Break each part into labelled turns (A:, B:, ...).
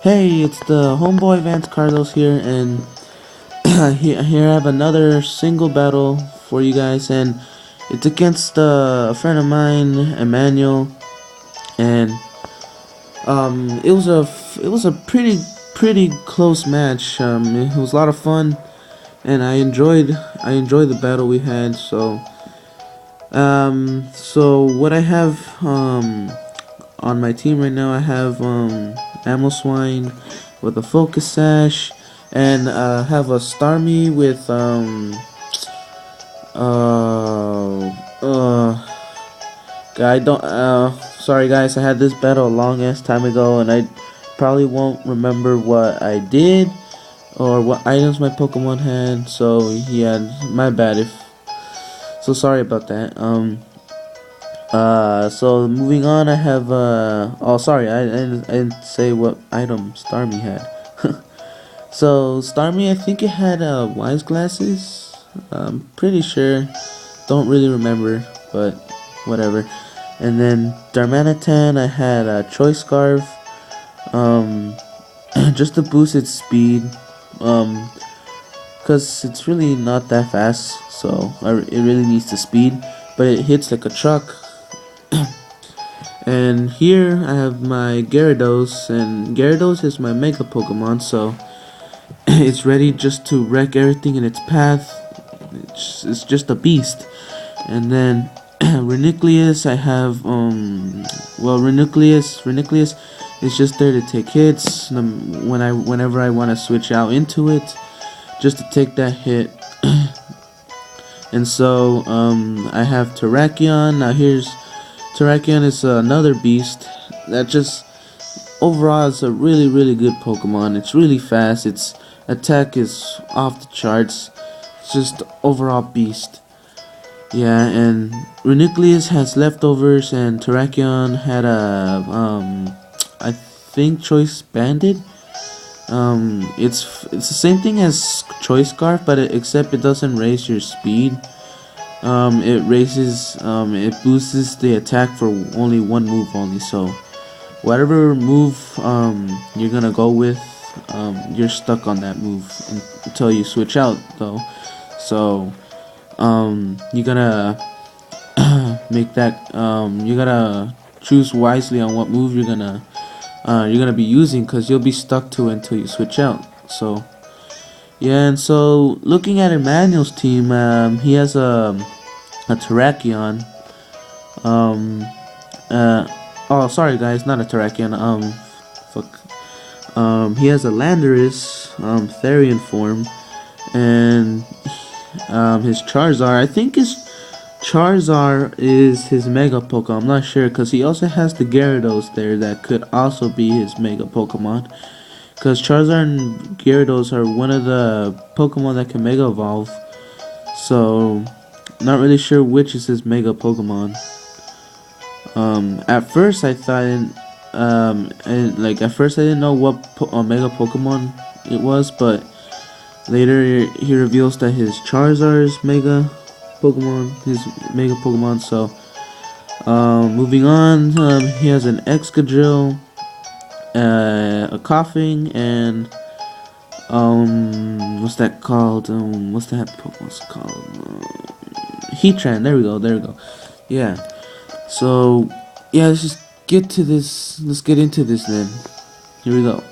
A: Hey, it's the homeboy Vance Carlos here, and here I have another single battle for you guys, and it's against a friend of mine, Emmanuel, and it was a pretty close match. It was a lot of fun, and I enjoyed the battle we had. So what I have on my team right now, I have Ammo Swine with a Focus Sash, and have a Starmie with I don't sorry guys, I had this battle a long ass time ago, and I probably won't remember what I did or what items my Pokemon had. So yeah, my bad if so sorry about that. So moving on, I have oh sorry, I didn't say what item Starmie had. So Starmie, I think it had wise glasses. I'm pretty sure. Don't really remember, but whatever. And then Darmanitan, I had a Choice Scarf. Um, just to boost its speed. Cause it's really not that fast, so it really needs the speed, but it hits like a truck. And here I have my Gyarados, and Gyarados is my Mega Pokemon, so it's ready just to wreck everything in its path. It's just a beast. And then Renicleus, I have Renicleus is just there to take hits whenever I want to switch out into it, just to take that hit. And so I have Terrakion. Now Terrakion is another beast that just overall is a really good Pokemon. It's really fast. Its attack is off the charts. It's just overall beast. Yeah, and Renicleus has leftovers, and Terrakion had a I think Choice Bandit. It's the same thing as Choice Scarf, but except it doesn't raise your speed. It boosts the attack for only one move only. So whatever move you're gonna go with, you're stuck on that move until you switch out though. So you gotta make that you gotta choose wisely on what move you're gonna be using, because you'll be stuck to it until you switch out. So yeah, and so looking at Emmanuel's team, he has a Terrakion. Oh, sorry guys, not a Terrakion. He has a Landorus, Therian form, and his Charizard. I think his Charizard is his Mega Pokemon. I'm not sure, because he also has the Gyarados there that could also be his Mega Pokemon. Because Charizard and Gyarados are one of the Pokemon that can Mega Evolve. So, not really sure which is his Mega Pokemon. At first I thought, at first I didn't know what Mega Pokemon it was, but later he reveals that his Charizard is his Mega Pokemon. So, moving on, he has an Excadrill, a koffing, and what's that called? What's that Pokemon's called? Heatran. There we go. Yeah. So yeah, let's just get to this. Let's get into this then. Here we go.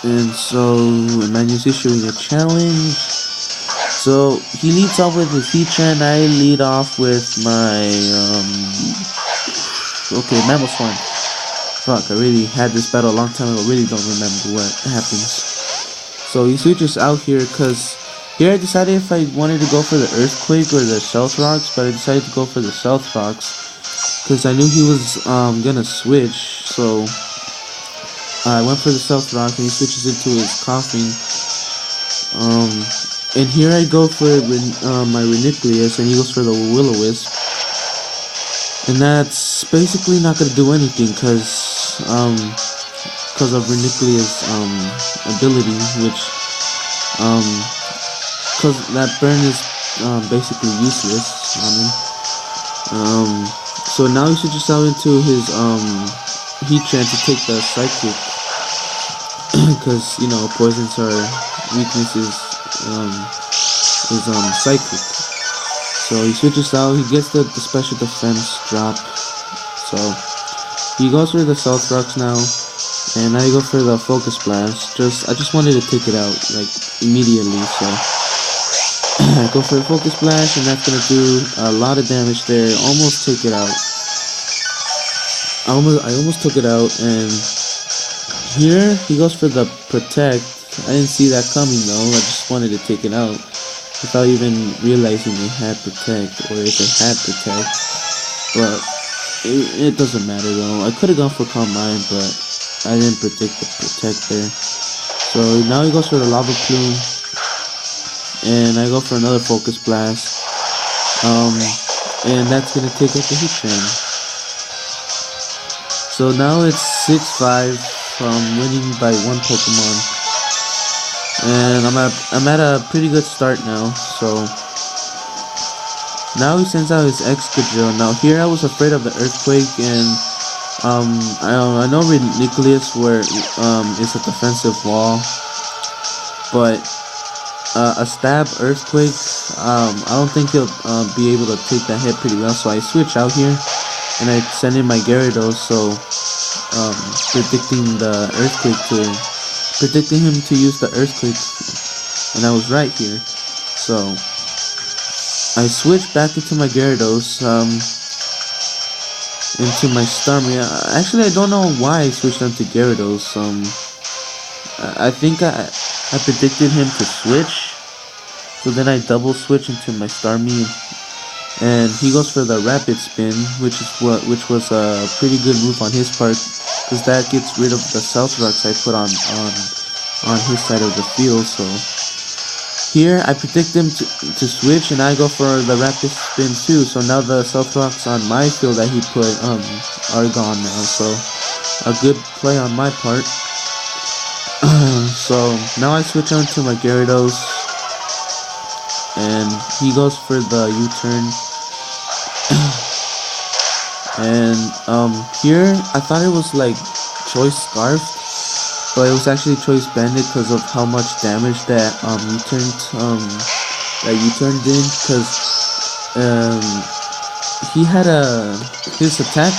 A: And so Emmanuel's issuing a challenge. So he leads off with his Heatran. I lead off with my Mammal Swan. Fuck, I really had this battle a long time ago. Really don't remember what happens. So he switches out here, because here I decided if I wanted to go for the Earthquake or the Stealth Rocks, but I decided to go for the Stealth Rocks because I knew he was gonna switch. So I went for the Stealth Rock, and he switches into his Koffing. And here I go for my Renicleus, and he goes for the Will-O-Wisp. And that's basically not gonna do anything, because of Renicleus' ability, which because that burn is basically useless on him. So now he switches out into his Heatran to take the psychic, because you know poisons are weaknesses is psychic. So he switches out. He gets the special defense drop. So he goes for the Stealth Rocks now, and I go for the Focus Blast. I just wanted to take it out like immediately. So I go for the Focus Blast, and that's gonna do a lot of damage there. Almost take it out. I almost took it out, and here he goes for the Protect. I didn't see that coming though. I just wanted to take it out without even realizing it had Protect, or if it had Protect. But it doesn't matter though. I could have gone for Calm Mind, but I didn't predict the Protect there. So now he goes for the Lava Plume, and I go for another Focus Blast. And that's gonna take out the Heatran. So now it's 6-5 from winning by one Pokemon, and I'm at a pretty good start now. So now he sends out his Excadrill. Now here I was afraid of the Earthquake, and I know Nucleus is a defensive wall, but a Stab Earthquake, I don't think he'll be able to take that hit pretty well. So I switch out here, and I send in my Gyarados, so predicting him to use the Earthquake, and I was right here. So I switch back into my Gyarados, into my Starmie. Actually, I don't know why I switched onto Gyarados. I think I predicted him to switch, so then I double switch into my Starmie. And he goes for the Rapid Spin, which was a pretty good move on his part, because that gets rid of the Stealth Rocks I put on his side of the field. So here I predict him to switch, and I go for the Rapid Spin too. So now the Stealth Rocks on my field that he put are gone now. So a good play on my part. So now I switch on to my Gyarados, and he goes for the U-turn. And here I thought it was like Choice Scarf, but it was actually Choice Bandit because of how much damage that U-turn did. Because he had his attack.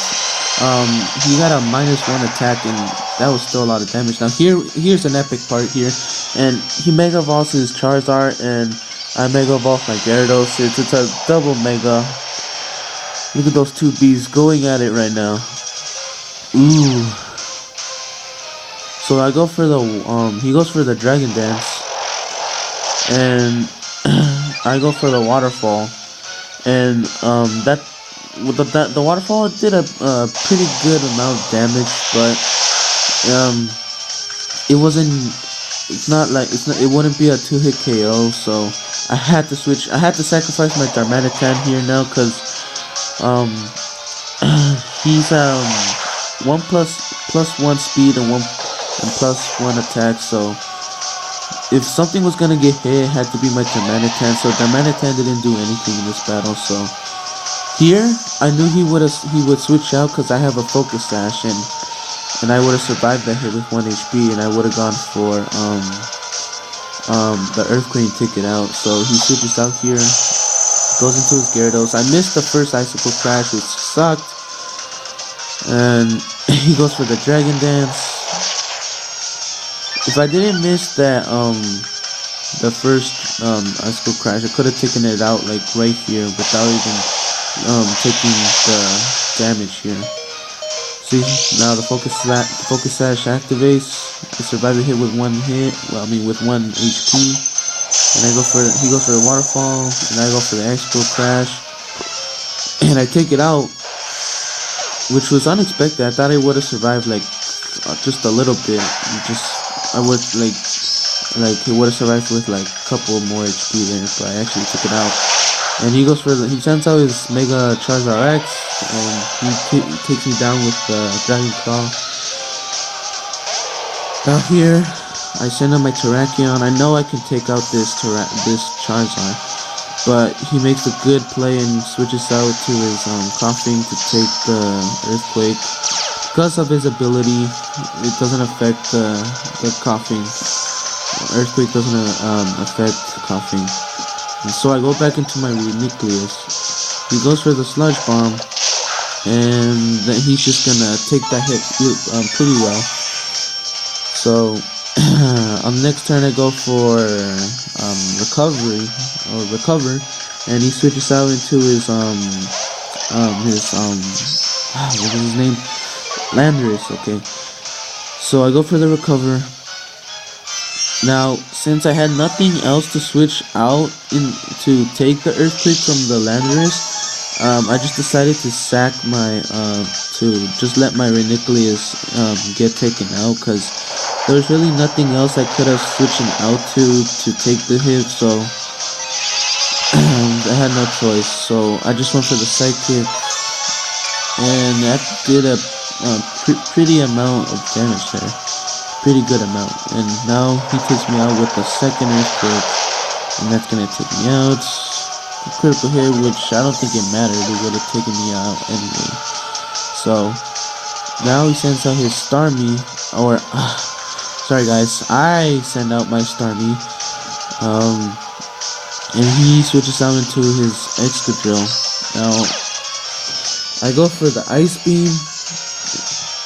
A: He had a -1 attack, and that was still a lot of damage. Now here's an epic part here, and he Mega Evolves his Charizard, and I Mega Evolve my Gyarados. It's a double Mega. Look at those two bees going at it right now. Ooh. So I go for the he goes for the Dragon Dance, and I go for the Waterfall, and the Waterfall did a pretty good amount of damage, but it wouldn't be a 2-hit KO. So I had to switch. I had to sacrifice my Darmanitan here now, because he's +1 speed and +1 attack. So if something was gonna get hit, it had to be my Darmanitan. So Darmanitan didn't do anything in this battle. So here I knew he would switch out, because I have a Focus Sash, and I would have survived that hit with 1 HP, and I would have gone for the Earthquake and take it out. So he switches out here, goes into his Gyarados. I missed the first Icicle Crash, which sucked, and he goes for the Dragon Dance. If I didn't miss that the first Icicle Crash, I could have taken it out like right here without even taking the damage here. See, now the Focus Sash activates. I survive the hit with 1 hit. Well, I mean with 1 HP. And he goes for the Waterfall, and I go for the Icicle Crash, and I take it out, which was unexpected. I thought I would have survived like just a little bit. I would like it would have survived with like a couple more HP there, but I actually took it out. And he sends out his Mega Charizard X, and he takes me down with the Dragon Claw. Now here, I send out my Terrakion. I know I can take out this Charizard, but he makes a good play and switches out to his koffing to take the earthquake. Because of his ability, it doesn't affect the koffing. Earthquake doesn't affect koffing. And so I go back into my nucleus. He goes for the sludge bomb, and then he's just gonna take that hit pretty well. So on the next turn I go for recover, and he switches out into his what was his name? Landorus. Okay, so I go for the recover. Now, since I had nothing else to switch out to take the earthquake from the Landorus, I just decided to sack my to just let my Reniculeus get taken out, because there was really nothing else I could have switched out to take the hit. So I had no choice. So I just went for the sidekick, and that did a pretty amount of damage there. Pretty good amount. And now he takes me out with the second earthquake, and that's gonna take me out. A critical hit, which I don't think it mattered, it would have taken me out anyway. So now he sends out his Starmie, or sorry guys, I send out my Starmie, and he switches out into his Excadrill. Now I go for the Ice Beam,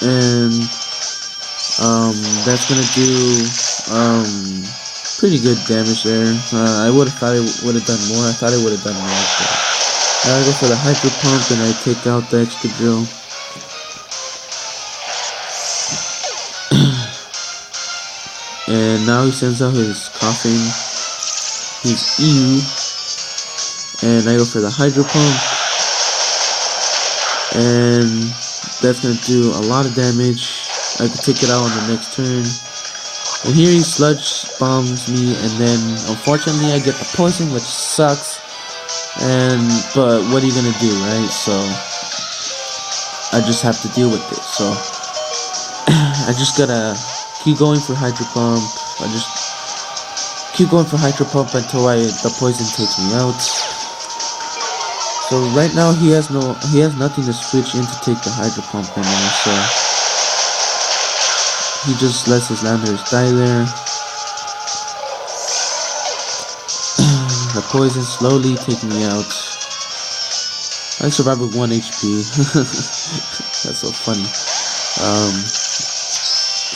A: and that's gonna do pretty good damage there. I would have thought it would have done more. I thought it would have done more. But now I go for the Hyper Pump, and I take out the Excadrill. And now he sends out his koffing, his EU, and I go for the Hydro Pump, and that's gonna do a lot of damage. I can take it out on the next turn. And here he sludge bombs me, and then unfortunately I get the poison, which sucks. But what are you gonna do, right? So I just have to deal with it. So I just gotta keep going for Hydro Pump. I just keep going for Hydro Pump until the poison takes me out. So right now he has nothing to switch in to take the Hydro Pump anymore. So he just lets his Landorus die there. The poison slowly taking me out. I survived with 1 HP. That's so funny.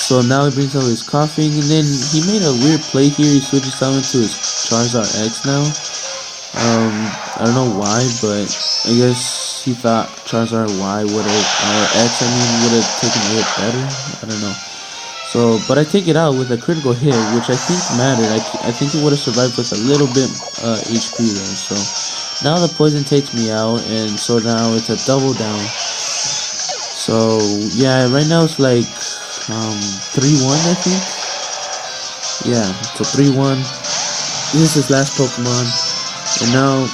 A: So now he brings out his koffing, and then he made a weird play here. He switches out into his Charizard X now. I don't know why, but I guess he thought Charizard Y would have, or X, would have taken a hit better. I don't know. So, but I take it out with a critical hit, which I think mattered. I think it would have survived with a little bit HP there. So now the poison takes me out, and so now it's a double down. So yeah, right now it's like 3-1, I think. Yeah, it's a 3-1. This is his last Pokemon, and now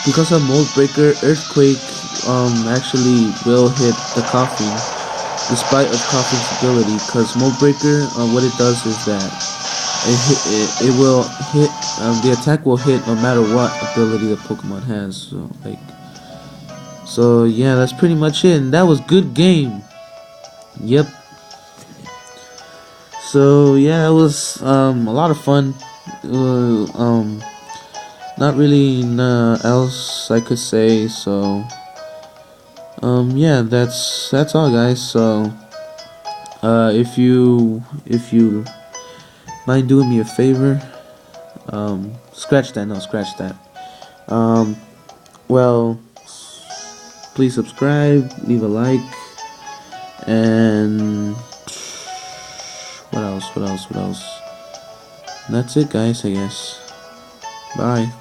A: because of Mold Breaker, Earthquake actually will hit the koffing, despite of koffing's ability, because Mold Breaker, what it does is that it will hit, the attack will hit no matter what ability the Pokemon has. So yeah, that's pretty much it, and that was good game. Yep. So yeah, it was a lot of fun. Not really else I could say. So yeah, that's all, guys. So if you mind doing me a favor, scratch that. Well, please subscribe, leave a like, and what else? That's it, guys, I guess. Bye.